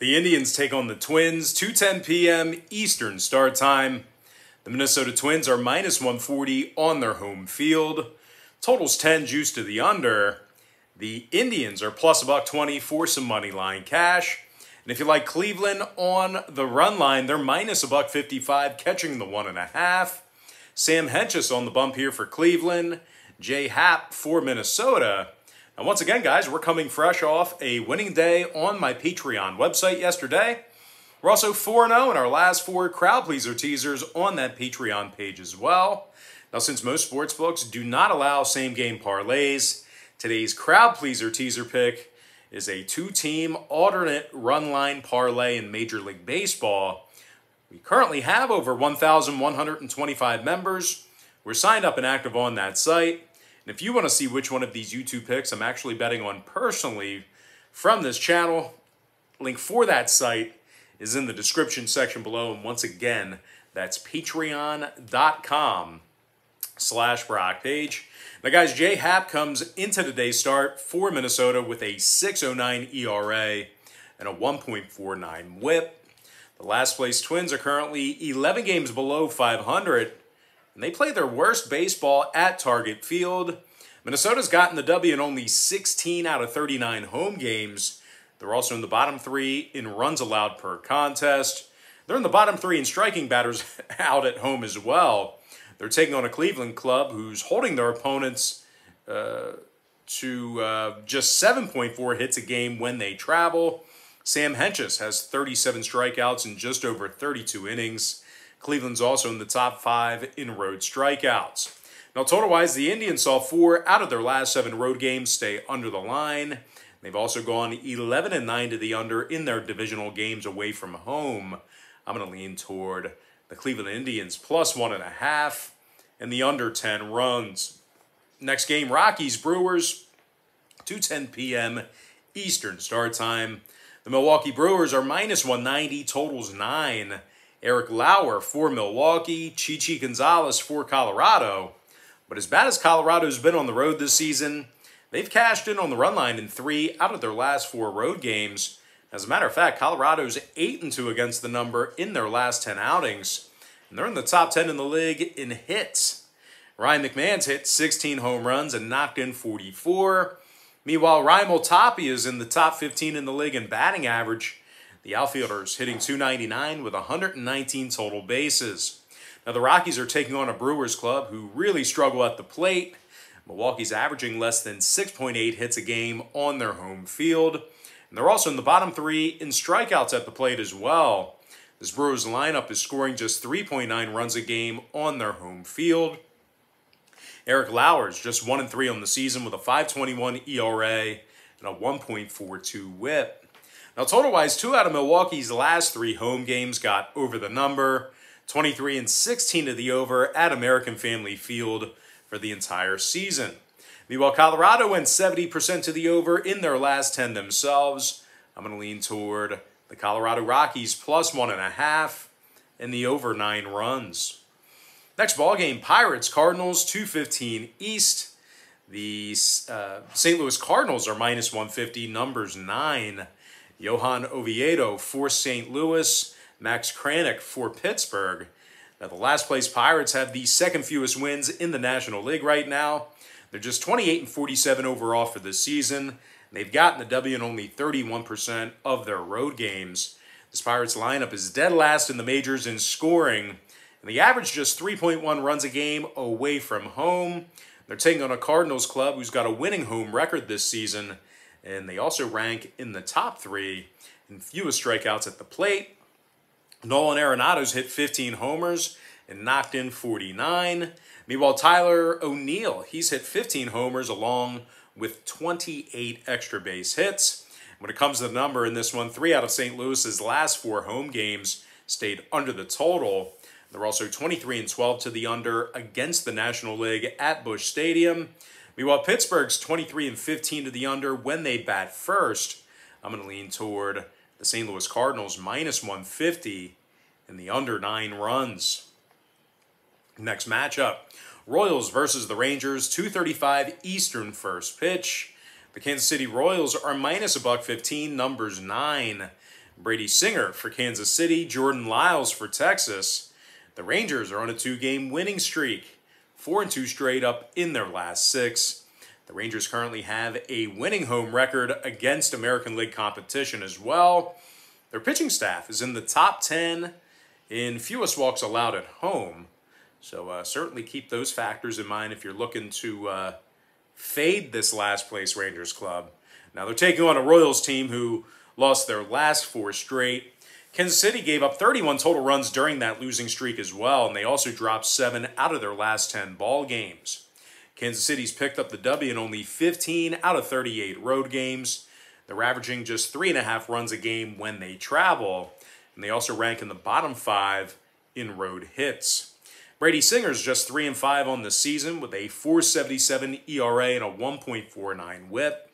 The Indians take on the Twins, 2:10 p.m. Eastern start time. The Minnesota Twins are minus 140 on their home field. Total's 10, juice to the under. The Indians are plus $1.20 for some money line cash. And if you like Cleveland on the run line, they're minus $1.55, catching the 1.5. Sam Hentges on the bump here for Cleveland. Jay Happ for Minnesota. And once again, guys, we're coming fresh off a winning day on my Patreon website yesterday. We're also 4-0 in our last 4 crowd pleaser teasers on that Patreon page as well. Now, since most sportsbooks do not allow same-game parlays, today's crowd pleaser teaser pick is a 2-team alternate run line parlay in Major League Baseball. We currently have over 1,125 members. We're signed up and active on that site. And if you want to see which one of these YouTube picks I'm actually betting on personally from this channel, link for that site is in the description section below. And once again, that's patreon.com/BrockPage. Now, guys, Jay Happ comes into today's start for Minnesota with a 6.09 ERA and a 1.49 whip. The last place Twins are currently 11 games below 500. And they play their worst baseball at Target Field. Minnesota's gotten the W in only 16 out of 39 home games. They're also in the bottom 3 in runs allowed per contest. They're in the bottom 3 in striking batters out at home as well. They're taking on a Cleveland club who's holding their opponents to just 7.4 hits a game when they travel. Sam Hentges has 37 strikeouts in just over 32 innings. Cleveland's also in the top 5 in road strikeouts. Now, total-wise, the Indians saw 4 out of their last 7 road games stay under the line. They've also gone 11-9 to the under in their divisional games away from home. I'm going to lean toward the Cleveland Indians plus 1.5 and the under 10 runs. Next game, Rockies Brewers, 2:10 p.m. Eastern start time. The Milwaukee Brewers are minus 190, totals 9. Eric Lauer for Milwaukee, Chichi Gonzalez for Colorado. But as bad as Colorado's been on the road this season, they've cashed in on the run line in 3 out of their last 4 road games. As a matter of fact, Colorado's 8-2 against the number in their last 10 outings. And they're in the top 10 in the league in hits. Ryan McMahon's hit 16 home runs and knocked in 44. Meanwhile, Raimel Tapia is in the top 15 in the league in batting average. The outfielders hitting .299 with 119 total bases. Now, the Rockies are taking on a Brewers club who really struggle at the plate. Milwaukee's averaging less than 6.8 hits a game on their home field. And they're also in the bottom 3 in strikeouts at the plate as well. This Brewers lineup is scoring just 3.9 runs a game on their home field. Eric Lauer's just 1-3 on the season with a 5.21 ERA and a 1.42 whip. Now, total-wise, 2 out of Milwaukee's last 3 home games got over the number, 23-16 to the over at American Family Field for the entire season. Meanwhile, Colorado went 70% to the over in their last 10 themselves. I'm going to lean toward the Colorado Rockies plus 1.5 and the over 9 runs. Next ball game, Pirates Cardinals, 2:15 East. The St. Louis Cardinals are minus 150, numbers 9. Johan Oviedo for St. Louis, Max Kranick for Pittsburgh. Now, the last place Pirates have the second fewest wins in the National League right now. They're just 28-47 overall for this season. And they've gotten the W in only 31% of their road games. This Pirates lineup is dead last in the majors in scoring. And they average just 3.1 runs a game away from home. They're taking on a Cardinals club who's got a winning home record this season. And they also rank in the top 3 in fewest strikeouts at the plate. Nolan Arenado's hit 15 homers and knocked in 49. Meanwhile, Tyler O'Neill, he's hit 15 homers along with 28 extra base hits. When it comes to the number in this one, 3 out of St. Louis's last 4 home games stayed under the total. They're also 23-12 to the under against the National League at Busch Stadium. Meanwhile, Pittsburgh's 23-15 to the under when they bat first. I'm going to lean toward the St. Louis Cardinals minus 150 and the under 9 runs. Next matchup, Royals versus the Rangers, 2:35 Eastern first pitch. The Kansas City Royals are minus $1.15, numbers 9. Brady Singer for Kansas City, Jordan Lyles for Texas. The Rangers are on a 2-game winning streak, 4-2 straight up in their last 6. The Rangers currently have a winning home record against American League competition as well. Their pitching staff is in the top 10 in fewest walks allowed at home. So certainly keep those factors in mind if you're looking to fade this last place Rangers club. Now they're taking on a Royals team who lost their last 4 straight. Kansas City gave up 31 total runs during that losing streak as well, and they also dropped 7 out of their last 10 ball games. Kansas City's picked up the W in only 15 out of 38 road games. They're averaging just 3.5 runs a game when they travel, and they also rank in the bottom 5 in road hits. Brady Singer's just 3-5 on the season with a 4.77 ERA and a 1.49 WHIP.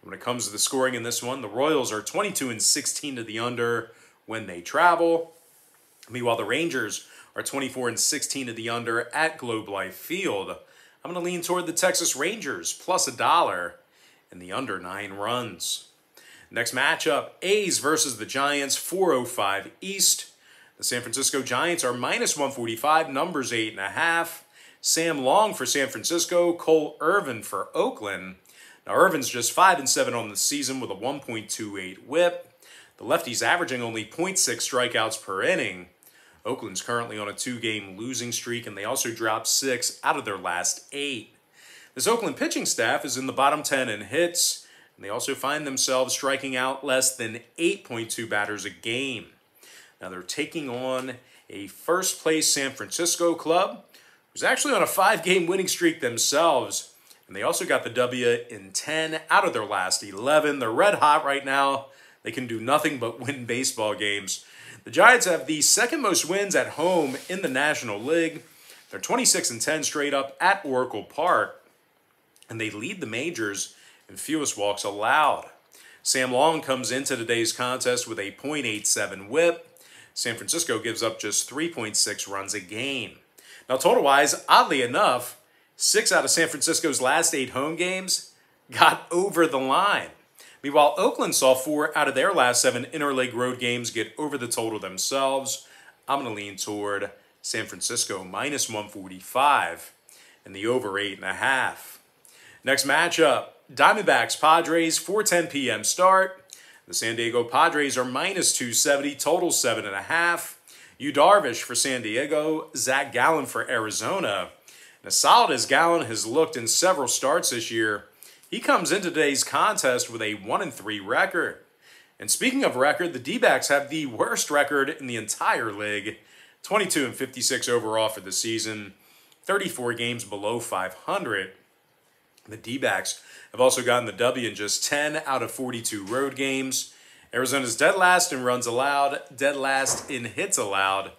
When it comes to the scoring in this one, the Royals are 22-16 to the under when they travel. Meanwhile, the Rangers are 24-16 to the under at Globe Life Field. I'm going to lean toward the Texas Rangers plus $1 in the under 9 runs. Next matchup, A's versus the Giants, 4:05 East. The San Francisco Giants are minus 145, numbers 8.5. Sam Long for San Francisco, Cole Irvin for Oakland. Now, Irvin's just 5-7 on the season with a 1.28 whip. The lefty's averaging only 0.6 strikeouts per inning. Oakland's currently on a 2-game losing streak, and they also dropped 6 out of their last 8. This Oakland pitching staff is in the bottom 10 in hits, and they also find themselves striking out less than 8.2 batters a game. Now, they're taking on a first-place San Francisco club, who's actually on a 5-game winning streak themselves. And they also got the W in 10 out of their last 11. They're red hot right now. They can do nothing but win baseball games. The Giants have the second most wins at home in the National League. They're 26-10 straight up at Oracle Park. And they lead the majors in fewest walks allowed. Sam Long comes into today's contest with a .87 whip. San Francisco gives up just 3.6 runs a game. Now, total-wise, oddly enough, 6 out of San Francisco's last 8 home games got over the line. Meanwhile, Oakland saw 4 out of their last 7 interleague road games get over the total themselves. I'm going to lean toward San Francisco minus 145 and the over 8.5. Next matchup, Diamondbacks Padres, 4:10 p.m. start. The San Diego Padres are minus 270, total 7.5. Yu Darvish for San Diego, Zach Gallen for Arizona. And as solid as Gallen has looked in several starts this year, he comes into today's contest with a 1-3 record. And speaking of record, the D-backs have the worst record in the entire league, 22-56 overall for the season, 34 games below 500. The D-backs have also gotten the W in just 10 out of 42 road games. Arizona's dead last in runs allowed, dead last in hits allowed.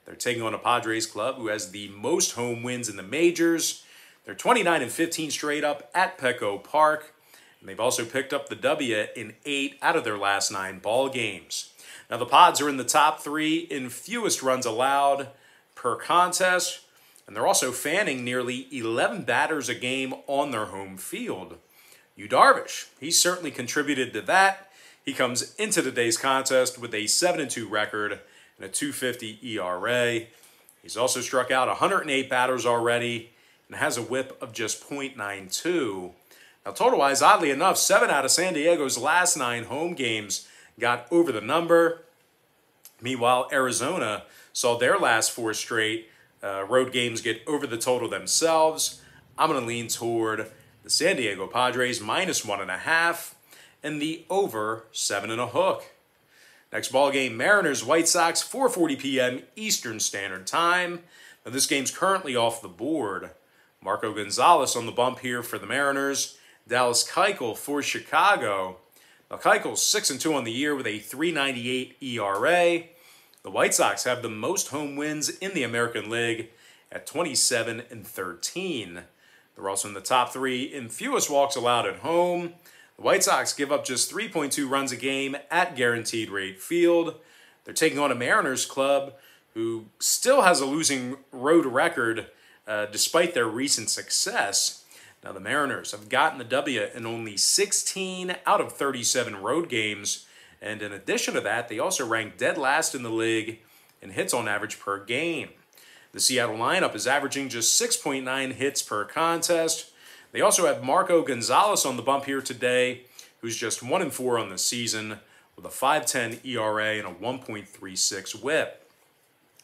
They're taking on a Padres club who has the most home wins in the majors. They're 29-15 straight up at Petco Park. And they've also picked up the W in 8 out of their last 9 ball games. Now, the Pods are in the top 3 in fewest runs allowed per contest. And they're also fanning nearly 11 batters a game on their home field. Yu Darvish, he's certainly contributed to that. He comes into today's contest with a 7-2 record and a 2.50 ERA. He's also struck out 108 batters already and has a whip of just .92. Now, total-wise, oddly enough, 7 out of San Diego's last 9 home games got over the number. Meanwhile, Arizona saw their last 4 straight road games get over the total themselves. I'm going to lean toward the San Diego Padres minus 1.5 and the over 7.5. Next ball game, Mariners White Sox, 4:40 p.m. Eastern Standard Time. Now, this game's currently off the board. Marco Gonzalez on the bump here for the Mariners. Dallas Keuchel for Chicago. Now, Keuchel's 6-2 on the year with a 3.98 ERA. The White Sox have the most home wins in the American League at 27-13. They're also in the top 3 in fewest walks allowed at home. The White Sox give up just 3.2 runs a game at Guaranteed Rate Field. They're taking on a Mariners club who still has a losing road record despite their recent success. Now, the Mariners have gotten the W in only 16 out of 37 road games, And in addition to that, they also rank dead last in the league in hits on average per game. The Seattle lineup is averaging just 6.9 hits per contest. They also have Marco Gonzalez on the bump here today, who's just 1-4 on the season with a 5.10 ERA and a 1.36 whip.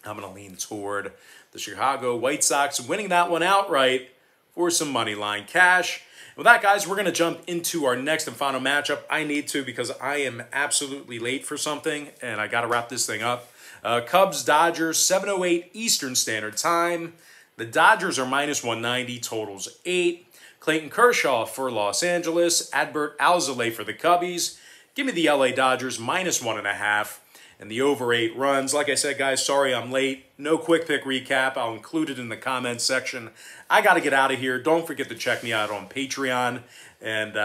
I'm going to lean toward the Chicago White Sox winning that one outright for some money line cash. With that, guys, we're going to jump into our next and final matchup. I need to because I am absolutely late for something, and I got to wrap this thing up. Cubs-Dodgers, 7:08 Eastern Standard Time. The Dodgers are minus 190, totals 8. Clayton Kershaw for Los Angeles, Adbert Alzolay for the Cubbies. Give me the LA Dodgers minus 1.5 and the over 8 runs. Like I said, guys, sorry I'm late. No quick pick recap. I'll include it in the comments section. I got to get out of here. Don't forget to check me out on Patreon. And,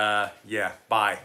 yeah, bye.